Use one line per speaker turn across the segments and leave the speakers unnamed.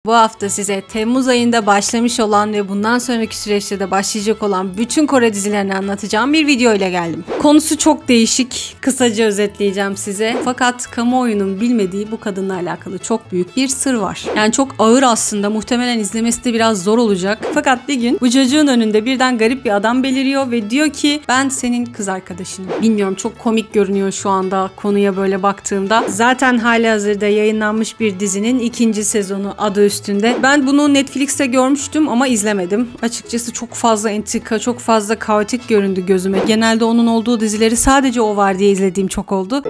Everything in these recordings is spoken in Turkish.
Bu hafta size Temmuz ayında başlamış olan ve bundan sonraki süreçte de başlayacak olan bütün Kore dizilerini anlatacağım bir video ile geldim. Konusu çok değişik, kısaca özetleyeceğim size. Fakat kamuoyunun bilmediği bu kadınla alakalı çok büyük bir sır var. Yani çok ağır aslında, muhtemelen izlemesi de biraz zor olacak. Fakat bir gün bu çocuğun önünde birden garip bir adam beliriyor ve diyor ki ben senin kız arkadaşınım. Bilmiyorum, çok komik görünüyor şu anda konuya böyle baktığımda. Zaten halihazırda yayınlanmış bir dizinin 2. sezonu adı üstünde. Ben bunu Netflix'te görmüştüm ama izlemedim. Açıkçası çok fazla entrika, çok fazla kaotik göründü gözüme. Genelde onun olduğu dizileri sadece o var diye izlediğim çok oldu.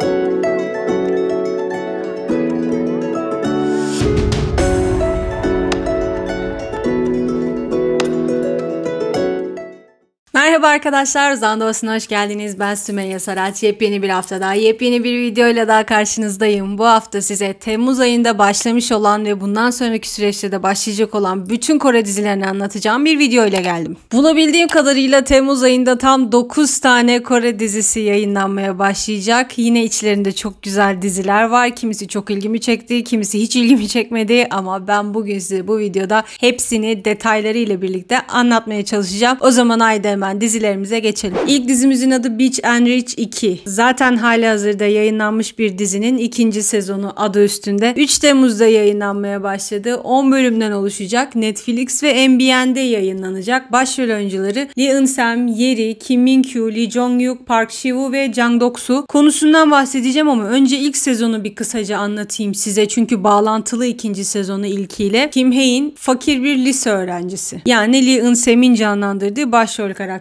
Merhaba arkadaşlar, Uzan Doğası'na hoş geldiniz. Ben Sümeyye Saraç. Yepyeni bir haftada, yepyeni bir videoyla daha karşınızdayım. Bu hafta size Temmuz ayında başlamış olan ve bundan sonraki süreçte de başlayacak olan bütün Kore dizilerini anlatacağım bir video ile geldim. Bulabildiğim kadarıyla Temmuz ayında tam 9 tane Kore dizisi yayınlanmaya başlayacak. Yine içlerinde çok güzel diziler var. Kimisi çok ilgimi çekti, kimisi hiç ilgimi çekmedi ama ben bugün size bu videoda hepsini detaylarıyla birlikte anlatmaya çalışacağım. O zaman haydi hemen dizilerimize geçelim. İlk dizimizin adı Beach and Rich 2. Zaten halihazırda yayınlanmış bir dizinin 2. sezonu adı üstünde. 3 Temmuz'da yayınlanmaya başladı. 10 bölümden oluşacak. Netflix ve MBN'de yayınlanacak. Başrol oyuncuları Lee Eun-sam, Yeri, Kim Min-kyu, Lee Jong-hyuk, Park Shi-woo ve Jang Dok-soo. Konusundan bahsedeceğim ama önce ilk sezonu bir kısaca anlatayım size. Çünkü bağlantılı 2. sezonu ilkiyle. Kim Hae-in fakir bir lise öğrencisi. Yani Lee Eun-sam'in canlandırdığı başrol karakterimiz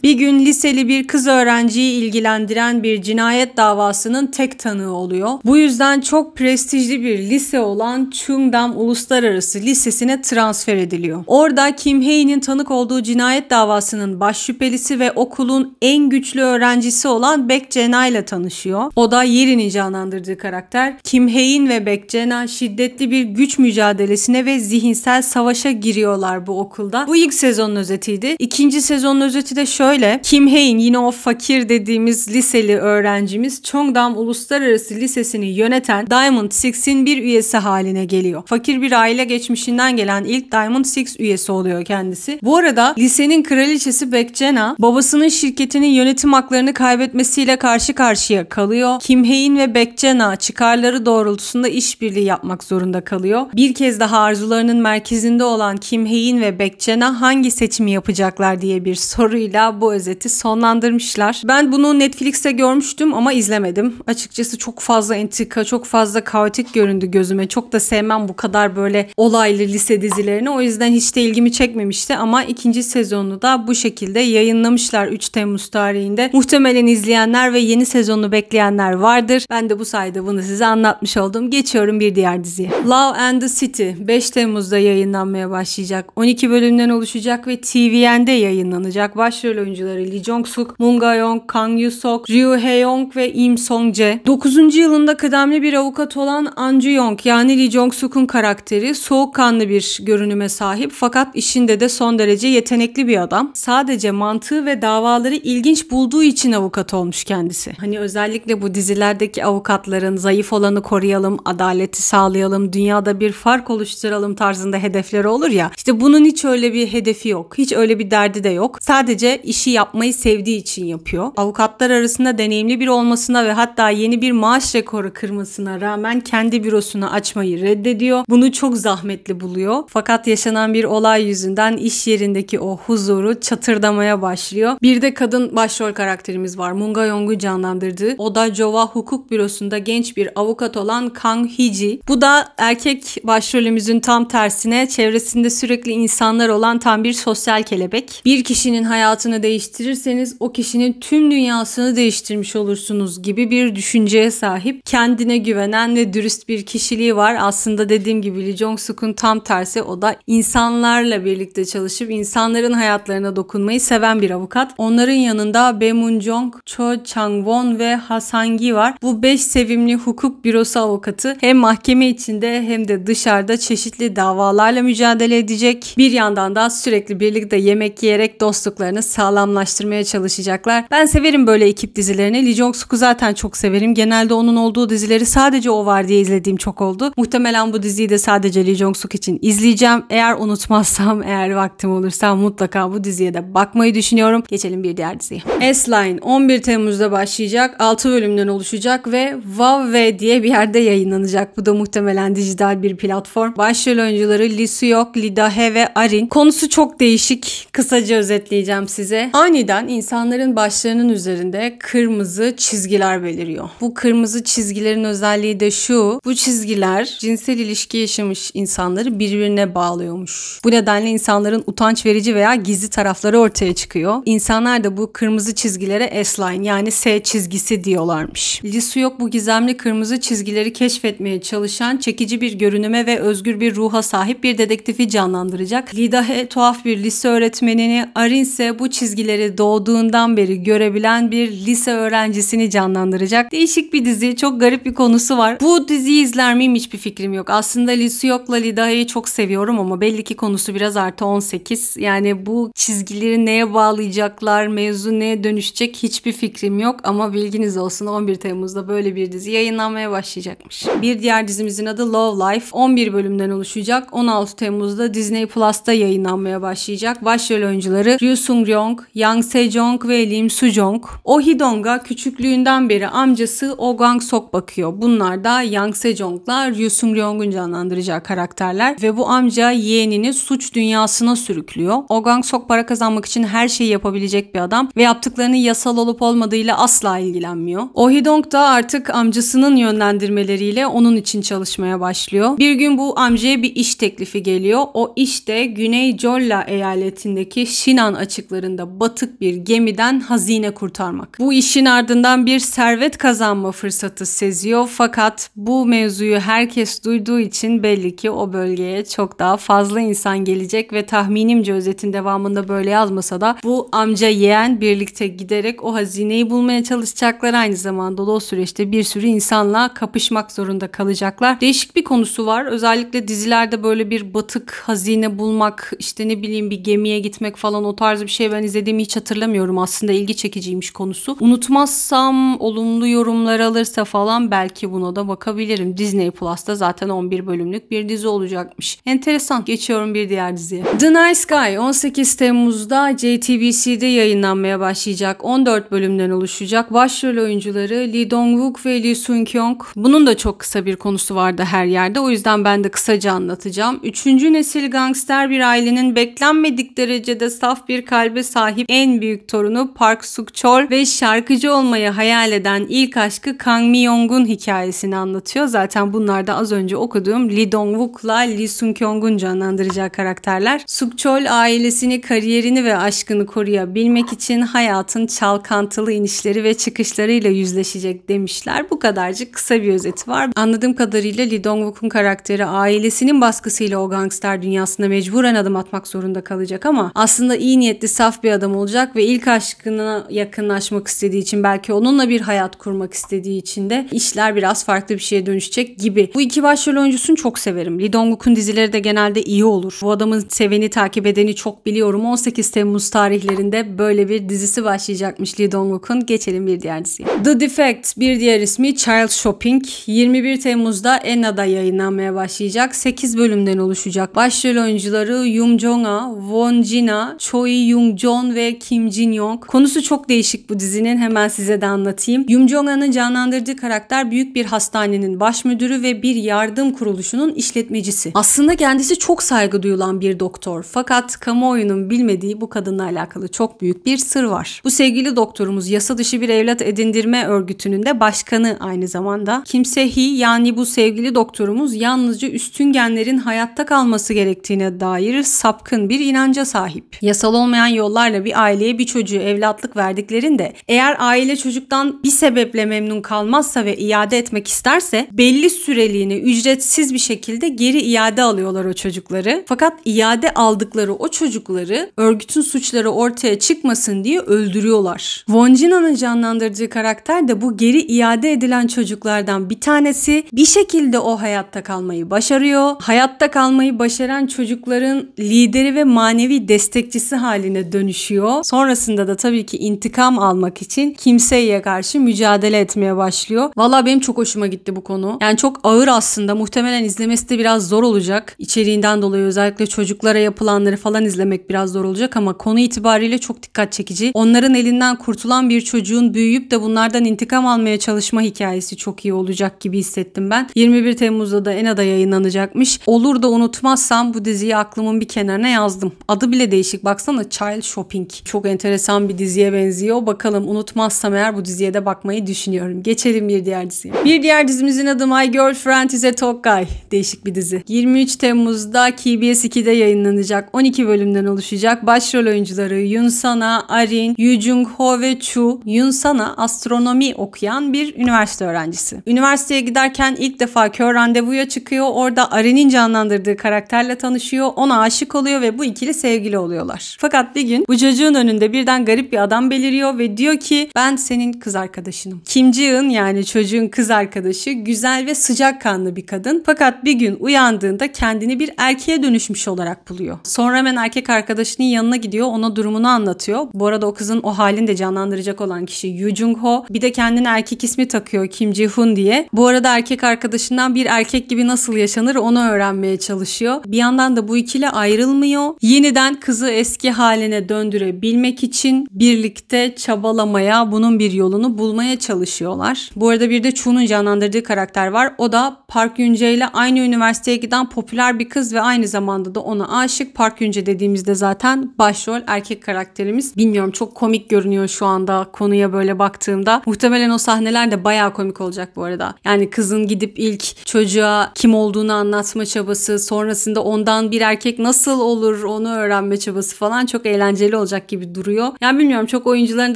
bir gün liseli bir kız öğrenciyi ilgilendiren bir cinayet davasının tek tanığı oluyor. Bu yüzden çok prestijli bir lise olan Chungdam Uluslararası Lisesi'ne transfer ediliyor. Orada Kim Hae-in'in tanık olduğu cinayet davasının baş şüphelisi ve okulun en güçlü öğrencisi olan Baek Je-na ile tanışıyor. O da Yeri'nin canlandırdığı karakter. Kim Hae-in ve Baek Je-na şiddetli bir güç mücadelesine ve zihinsel savaşa giriyorlar bu okulda. Bu ilk sezonun özetiydi. 2. sezonun özeti de şöyle. Kim Hae-in, yine o fakir dediğimiz liseli öğrencimiz, Chongdam Uluslararası Lisesi'ni yöneten Diamond Six'in bir üyesi haline geliyor. Fakir bir aile geçmişinden gelen ilk Diamond Six üyesi oluyor kendisi. Bu arada lisenin kraliçesi Baek Je-na babasının şirketinin yönetim haklarını kaybetmesiyle karşı karşıya kalıyor. Kim Hae-in ve Baek Je-na çıkarları doğrultusunda işbirliği yapmak zorunda kalıyor. Bir kez daha arzularının merkezinde olan Kim Hae-in ve Baek Je-na hangi seçimi yapacaklar diye bir soruyla bu özeti sonlandırmışlar. Ben bunu Netflix'te görmüştüm ama izlemedim. Açıkçası çok fazla entrika, çok fazla kaotik göründü gözüme. Çok da sevmem bu kadar böyle olaylı lise dizilerini. O yüzden hiç de ilgimi çekmemişti ama 2. sezonu da bu şekilde yayınlamışlar 3 Temmuz tarihinde. Muhtemelen izleyenler ve yeni sezonu bekleyenler vardır. Ben de bu sayede bunu size anlatmış oldum. Geçiyorum bir diğer diziye. Love and the City 5 Temmuz'da yayınlanmaya başlayacak. 12 bölümden oluşacak ve TVN'de yayınlanacak. Başrol oyuncuları Lee Jong-suk, Moon Ga-young, Kang Yoo-sok, Ryu Hae-young ve Im Song-jae. 9. yılında kıdemli bir avukat olan An Ju-young yani Lee Jong-suk'un karakteri soğukkanlı bir görünüme sahip fakat işinde de son derece yetenekli bir adam. Sadece mantığı ve davaları ilginç bulduğu için avukat olmuş kendisi. Hani özellikle bu dizilerdeki avukatların zayıf olanı koruyalım, adaleti sağlayalım, dünyada bir fark oluşturalım tarzında hedefleri olur ya. İşte bunun hiç öyle bir hedefi yok. Hiç öyle bir derdi de yok. Sadece işi yapmayı sevdiği için yapıyor. Avukatlar arasında deneyimli biri olmasına ve hatta yeni bir maaş rekoru kırmasına rağmen kendi bürosunu açmayı reddediyor. Bunu çok zahmetli buluyor. Fakat yaşanan bir olay yüzünden iş yerindeki o huzuru çatırdamaya başlıyor. Bir de kadın başrol karakterimiz var. Moon Ga-young'u canlandırdığı. O da Jova Hukuk Bürosu'nda genç bir avukat olan Kang Hee-ji. Bu da erkek başrolümüzün tam tersine çevresinde sürekli insanlar olan tam bir sosyal kelebek. Bir kişinin hayatını değiştirirseniz o kişinin tüm dünyasını değiştirmiş olursunuz gibi bir düşünceye sahip. Kendine güvenen ve dürüst bir kişiliği var. Aslında dediğim gibi Lee Jong-suk'un tam tersi, o da insanlarla birlikte çalışıp insanların hayatlarına dokunmayı seven bir avukat. Onların yanında Bae Moon-jong, Cho Chang-won ve Ha Sang-gi var. Bu 5 sevimli hukuk bürosu avukatı hem mahkeme içinde hem de dışarıda çeşitli davalarla mücadele edecek. Bir yandan da sürekli birlikte yemek yiyerek dostluklarını dostluklarını sağlamlaştırmaya çalışacaklar. Ben severim böyle ekip dizilerini. Lee Jong-suk'u zaten çok severim. Genelde onun olduğu dizileri sadece o var diye izlediğim çok oldu. Muhtemelen bu diziyi de sadece Lee Jong-suk için izleyeceğim. Eğer unutmazsam, eğer vaktim olursa mutlaka bu diziye de bakmayı düşünüyorum. Geçelim bir diğer diziye. S-Line 11 Temmuz'da başlayacak. 6 bölümden oluşacak ve Wow diye bir yerde yayınlanacak. Bu da muhtemelen dijital bir platform. Başrol oyuncuları Lee Soo-hyuk, Lee Da-hae ve Arin. Konusu çok değişik. Kısaca özetleyeceğim size. Aniden insanların başlarının üzerinde kırmızı çizgiler beliriyor. Bu kırmızı çizgilerin özelliği de şu. Bu çizgiler cinsel ilişki yaşamış insanları birbirine bağlıyormuş. Bu nedenle insanların utanç verici veya gizli tarafları ortaya çıkıyor. İnsanlar da bu kırmızı çizgilere S-line yani S çizgisi diyorlarmış. Lee Soo-hyuk bu gizemli kırmızı çizgileri keşfetmeye çalışan çekici bir görünüme ve özgür bir ruha sahip bir dedektifi canlandıracak. Lee Da-hae tuhaf bir lise öğretmenini, Arin ise bu çizgileri doğduğundan beri görebilen bir lise öğrencisini canlandıracak. Değişik bir dizi, çok garip bir konusu var. Bu diziyi izler miyim hiçbir fikrim yok. Aslında Lee Soo-hyuk'la Lee Da-hae'yi çok seviyorum ama belli ki konusu biraz +18. Yani bu çizgileri neye bağlayacaklar, mevzu neye dönüşecek hiçbir fikrim yok ama bilginiz olsun 11 Temmuz'da böyle bir dizi yayınlanmaya başlayacakmış. Bir diğer dizimizin adı Love Life. 11 bölümden oluşacak. 16 Temmuz'da Disney Plus'ta yayınlanmaya başlayacak. Başrol oyuncuları Ryu Sung-ryong, Yang Se-jong ve Lim Soo-jong. Oh Hee-dong'a küçüklüğünden beri amcası Oh Gang-sok bakıyor. Bunlar da Yang Se-jong'la Ryu Sung-ryong'un canlandıracağı karakterler ve bu amca yeğenini suç dünyasına sürüklüyor. Oh Gang-sok para kazanmak için her şeyi yapabilecek bir adam ve yaptıklarının yasal olup olmadığıyla asla ilgilenmiyor. Oh Hee-dong da artık amcasının yönlendirmeleriyle onun için çalışmaya başlıyor. Bir gün bu amcaya bir iş teklifi geliyor. O iş de Güney Jeolla eyaletindeki Sinan açıklarında batık bir gemiden hazine kurtarmak. Bu işin ardından bir servet kazanma fırsatı seziyor fakat bu mevzuyu herkes duyduğu için belli ki o bölgeye çok daha fazla insan gelecek ve tahminimce özetin devamında böyle yazmasa da bu amca yeğen birlikte giderek o hazineyi bulmaya çalışacaklar. Aynı zamanda da o süreçte bir sürü insanla kapışmak zorunda kalacaklar. Değişik bir konusu var. Özellikle dizilerde böyle bir batık hazine bulmak, işte ne bileyim bir gemiye gitmek falan o tarz bir şey ben izlediğimi hiç hatırlamıyorum. Aslında ilgi çekiciymiş konusu. Unutmazsam, olumlu yorumlar alırsa falan belki buna da bakabilirim. Disney Plus'ta zaten 11 bölümlük bir dizi olacakmış. Enteresan. Geçiyorum bir diğer diziye. The Night Sky 18 Temmuz'da JTBC'de yayınlanmaya başlayacak. 14 bölümden oluşacak. Başrol oyuncuları Lee Dong-wook ve Lee Sun-kyung. Bunun da çok kısa bir konusu vardı her yerde. O yüzden ben de kısaca anlatacağım. 3. nesil gangster bir ailenin beklenmedik derecede saf bir kalbe sahip en büyük torunu Park Suk-chol ve şarkıcı olmayı hayal eden ilk aşkı Kang Mi-young'un hikayesini anlatıyor. Zaten bunlar da az önce okuduğum Lee Dong-wook'la Lee Sun-kyung'un canlandıracağı karakterler. Suk-chol ailesini, kariyerini ve aşkını koruyabilmek için hayatın çalkantılı inişleri ve çıkışlarıyla yüzleşecek demişler. Bu kadarcık kısa bir özeti var. Anladığım kadarıyla Lee Dong-wook'un karakteri ailesinin baskısıyla o gangster dünyasına mecburen adım atmak zorunda kalacak ama aslında iyi niyetli saf bir adam olacak ve ilk aşkına yakınlaşmak istediği için belki onunla bir hayat kurmak istediği için de işler biraz farklı bir şeye dönüşecek gibi. Bu iki başrol oyuncusunu çok severim. Lee Dong-wook'un dizileri de genelde iyi olur. Bu adamın seveni takip edeni çok biliyorum. 18 Temmuz tarihlerinde böyle bir dizisi başlayacakmış Lee Dong-wook'un. Geçelim bir diğer diziye. The Defect, bir diğer ismi Child Shopping. 21 Temmuz'da Enna'da yayınlanmaya başlayacak. 8 bölümden oluşacak. Başrol oyuncuları Yoon Jong-a, Won Jin-a, Choi Young-joon ve Kim Jin-young. Konusu çok değişik bu dizinin. Hemen size de anlatayım. Yoon Jong-a'nın canlandırdığı karakter büyük bir hastanenin baş müdürü ve bir yardım kuruluşunun işletmecisi. Aslında kendisi çok saygı duyulan bir doktor. Fakat kamuoyunun bilmediği bu kadınla alakalı çok büyük bir sır var. Bu sevgili doktorumuz yasa dışı bir evlat edindirme örgütünün de başkanı aynı zamanda. Kim Se-hee yani bu sevgili doktorumuz yalnızca üstün genlerin hayatta kalması gerektiğine dair sapkın bir inanca sahip. Yasal olmayan yollarla bir aileye bir çocuğu evlatlık verdiklerinde eğer aile çocuktan bir sebeple memnun kalmazsa ve iade etmek isterse belli süreliğine ücretsiz bir şekilde geri iade alıyorlar o çocukları. Fakat iade aldıkları o çocukları örgütün suçları ortaya çıkmasın diye öldürüyorlar. Won Jin-a'nın canlandırdığı karakter de bu geri iade edilen çocuklardan bir tanesi. Bir şekilde o hayatta kalmayı başarıyor. Hayatta kalmayı başaran çocukların lideri ve manevi destekçisi haline haline dönüşüyor. Sonrasında da tabii ki intikam almak için Kim Se-hee karşı mücadele etmeye başlıyor. Vallahi benim çok hoşuma gitti bu konu. Yani çok ağır aslında. Muhtemelen izlemesi de biraz zor olacak. İçeriğinden dolayı özellikle çocuklara yapılanları falan izlemek biraz zor olacak ama konu itibariyle çok dikkat çekici. Onların elinden kurtulan bir çocuğun büyüyüp de bunlardan intikam almaya çalışma hikayesi çok iyi olacak gibi hissettim ben. 21 Temmuz'da da Ena'da yayınlanacakmış. Olur da unutmazsam bu diziyi aklımın bir kenarına yazdım. Adı bile değişik. Baksana, Child Shopping. Çok enteresan bir diziye benziyor. Bakalım unutmazsam eğer bu diziye de bakmayı düşünüyorum. Geçelim bir diğer diziye. Bir diğer dizimizin adı My Girlfriend is a Talk Guy. Değişik bir dizi. 23 Temmuz'da KBS 2'de yayınlanacak. 12 bölümden oluşacak. Başrol oyuncuları Yoon Sana, Arin, Yoo Jung Ho ve Chu. Yoon Sana astronomi okuyan bir üniversite öğrencisi. Üniversiteye giderken ilk defa kör randevuya çıkıyor. Orada Arin'in canlandırdığı karakterle tanışıyor. Ona aşık oluyor ve bu ikili sevgili oluyorlar. Fakat bir gün bu çocuğun önünde birden garip bir adam beliriyor ve diyor ki ben senin kız arkadaşınım. Kim Ji-eun, yani çocuğun kız arkadaşı, güzel ve sıcakkanlı bir kadın. Fakat bir gün uyandığında kendini bir erkeğe dönüşmüş olarak buluyor. Sonra hemen erkek arkadaşının yanına gidiyor, ona durumunu anlatıyor. Bu arada o kızın o halini de canlandıracak olan kişi Yoo Jung Ho. Bir de kendine erkek ismi takıyor, Kim Ji Hoon diye. Bu arada erkek arkadaşından bir erkek gibi nasıl yaşanır onu öğrenmeye çalışıyor. Bir yandan da bu ikili ayrılmıyor. Yeniden kızı eski haline döndürebilmek için birlikte çabalamaya, bunun bir yolunu bulmaya çalışıyorlar. Bu arada bir de Chu'nun canlandırdığı karakter var. O da Park Yoon-jae ile aynı üniversiteye giden popüler bir kız ve aynı zamanda da ona aşık. Park Yoon-jae dediğimizde zaten başrol erkek karakterimiz. Bilmiyorum, çok komik görünüyor şu anda konuya böyle baktığımda. Muhtemelen o sahneler de bayağı komik olacak bu arada. Yani kızın gidip ilk çocuğa kim olduğunu anlatma çabası, sonrasında ondan bir erkek nasıl olur onu öğrenme çabası falan çok eğlenceli olacak gibi duruyor. Yani bilmiyorum, çok oyuncularını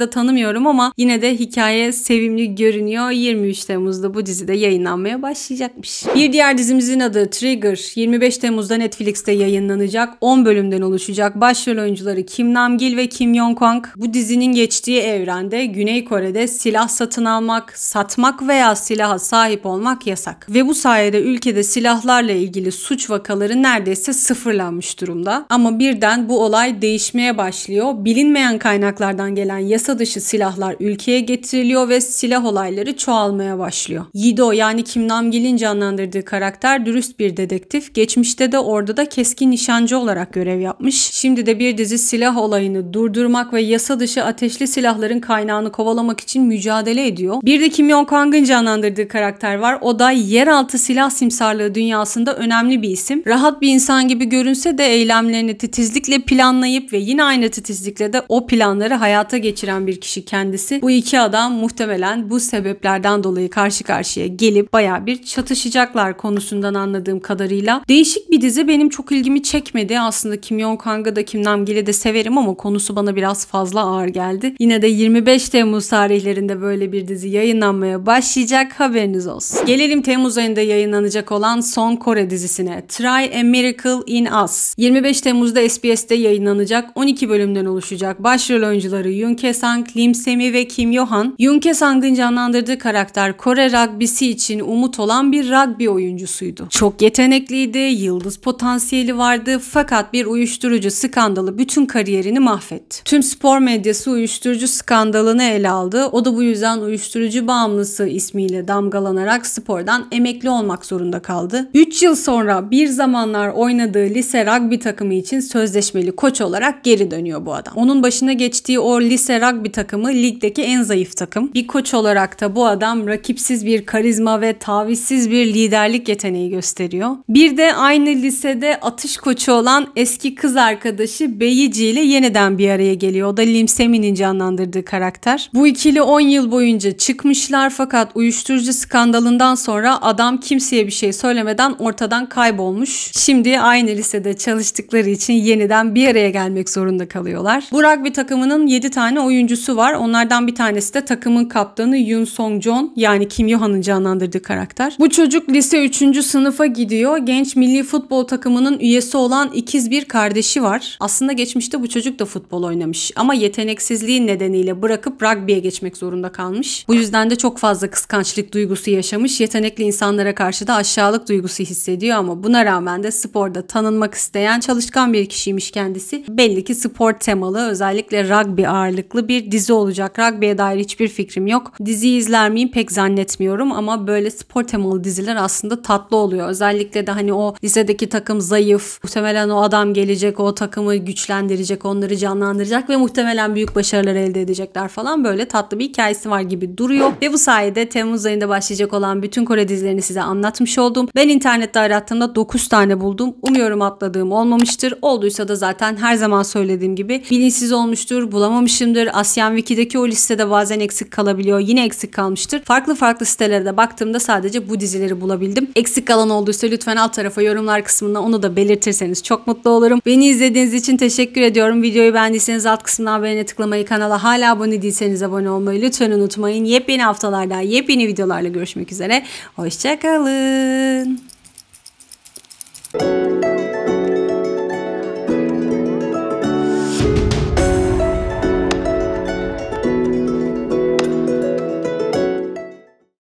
da tanımıyorum ama yine de hikaye sevimli görünüyor. 23 Temmuz'da bu dizide yayınlanmaya başlayacakmış. Bir diğer dizimizin adı Trigger. 25 Temmuz'da Netflix'te yayınlanacak. 10 bölümden oluşacak. Başrol oyuncuları Kim Nam-gil ve Kim Yong-kwang. Bu dizinin geçtiği evrende Güney Kore'de silah satın almak, satmak veya silaha sahip olmak yasak. Ve bu sayede ülkede silahlarla ilgili suç vakaları neredeyse sıfırlanmış durumda. Ama birden bu olay değişmeye başlıyor. Bilinmeyen kaynaklardan gelen yasa dışı silahlar ülkeye getiriliyor ve silah olayları çoğalmaya başlıyor. Yido, yani Kim Nam-gil'in canlandırdığı karakter dürüst bir dedektif. Geçmişte de orada da keskin nişancı olarak görev yapmış. Şimdi de bir dizi silah olayını durdurmak ve yasa dışı ateşli silahların kaynağını kovalamak için mücadele ediyor. Bir de Kim Yong-kwang'ın canlandırdığı karakter var. O da yeraltı silah simsarlığı dünyasında önemli bir isim. Rahat bir insan gibi görünse de eylemlerini titizlikle planlayıp ve yine aynı titizlikle de o planları hayata geçiren bir kişi kendisi. Bu iki adam muhtemelen bu sebeplerden dolayı karşı karşıya gelip bayağı bir çatışacaklar konusundan anladığım kadarıyla. Değişik bir dizi, benim çok ilgimi çekmedi. Aslında Kim Yong-kwang'ı da Kim Nam-gil'i de severim ama konusu bana biraz fazla ağır geldi. Yine de 25 Temmuz tarihlerinde böyle bir dizi yayınlanmaya başlayacak, haberiniz olsun. Gelelim Temmuz ayında yayınlanacak olan son Kore dizisine, Try a Miracle in Us. 25 Temmuz'da SBS'te yayınlanacak, 12 bölümden oluşacak. Başrol oyuncuları Yoon Kye-sang, Lim Se-mi ve Kim Yo-han. Yoon Kye-sang'ın canlandırdığı karakter Kore rugby'si için umut olan bir rugby oyuncusuydu. Çok yetenekliydi, yıldız potansiyeli vardı fakat bir uyuşturucu skandalı bütün kariyerini mahvetti. Tüm spor medyası uyuşturucu skandalını ele aldı. O da bu yüzden uyuşturucu bağımlısı ismiyle damgalanarak spordan emekli olmak zorunda kaldı. 3 yıl sonra bir zamanlar oynadığı lise rugby takımı için sözleşmeli koç olarak geri dönüyor bu adam. Onun başına geçtiği o lise rugby takımı ligdeki en zayıf takım. Bir koç olarak da bu adam rakipsiz bir karizma ve tavizsiz bir liderlik yeteneği gösteriyor. Bir de aynı lisede atış koçu olan eski kız arkadaşı Beyici ile yeniden bir araya geliyor. O da Lim Se-mi'nin canlandırdığı karakter. Bu ikili 10 yıl boyunca çıkmışlar fakat uyuşturucu skandalından sonra adam kimseye bir şey söylemeden ortadan kaybolmuş. Şimdi aynı lisede çalıştıkları için yeniden bir araya gelmek zorunda kalıyorlar. Bu rugby takımının 7 tane oyuncusu var. Onlardan bir tanesi de takımın kaptanı Yoon Song-joon, yani Kim Yo-han'ın canlandırdığı karakter. Bu çocuk lise 3. sınıfa gidiyor. Genç milli futbol takımının üyesi olan ikiz bir kardeşi var. Aslında geçmişte bu çocuk da futbol oynamış ama yeteneksizliği nedeniyle bırakıp rugby'ye geçmek zorunda kalmış. Bu yüzden de çok fazla kıskançlık duygusu yaşamış. Yetenekli insanlara karşı da aşağılık duygusu hissediyor ama buna rağmen de sporda tanınmak isteyen çalışkan bir kişiymiş kendisi. Belli ki spor temalı, özellikle rugby ağırlıklı bir dizi olacak. Rugby'ye dair hiçbir fikrim yok. Diziyi izler miyim pek zannetmiyorum ama böyle spor temalı diziler aslında tatlı oluyor. Özellikle de hani o lisedeki takım zayıf. Muhtemelen o adam gelecek, o takımı güçlendirecek, onları canlandıracak ve muhtemelen büyük başarılar elde edecekler falan. Böyle tatlı bir hikayesi var gibi duruyor. Ve bu sayede Temmuz ayında başlayacak olan bütün Kore dizilerini size anlatmış oldum. Ben internette arattığımda 9 tane buldum. Umuyorum atladığım olmamıştır. Olduysa da zaten her zaman söylediğim gibi bilinçsiz olmuştur, bulamamışımdır. Asyan Wiki'deki o listede bazen eksik kalabiliyor. Yine eksik kalmıştır. Farklı sitelere de baktığımda sadece bu dizileri bulabildim. Eksik kalan olduysa lütfen alt tarafa yorumlar kısmında onu da belirtirseniz çok mutlu olurum. Beni izlediğiniz için teşekkür ediyorum. Videoyu beğendiyseniz alt kısmından beğene tıklamayı, kanala hala abone değilseniz abone olmayı lütfen unutmayın. Yepyeni haftalarda yepyeni videolarla görüşmek üzere. Hoşçakalın.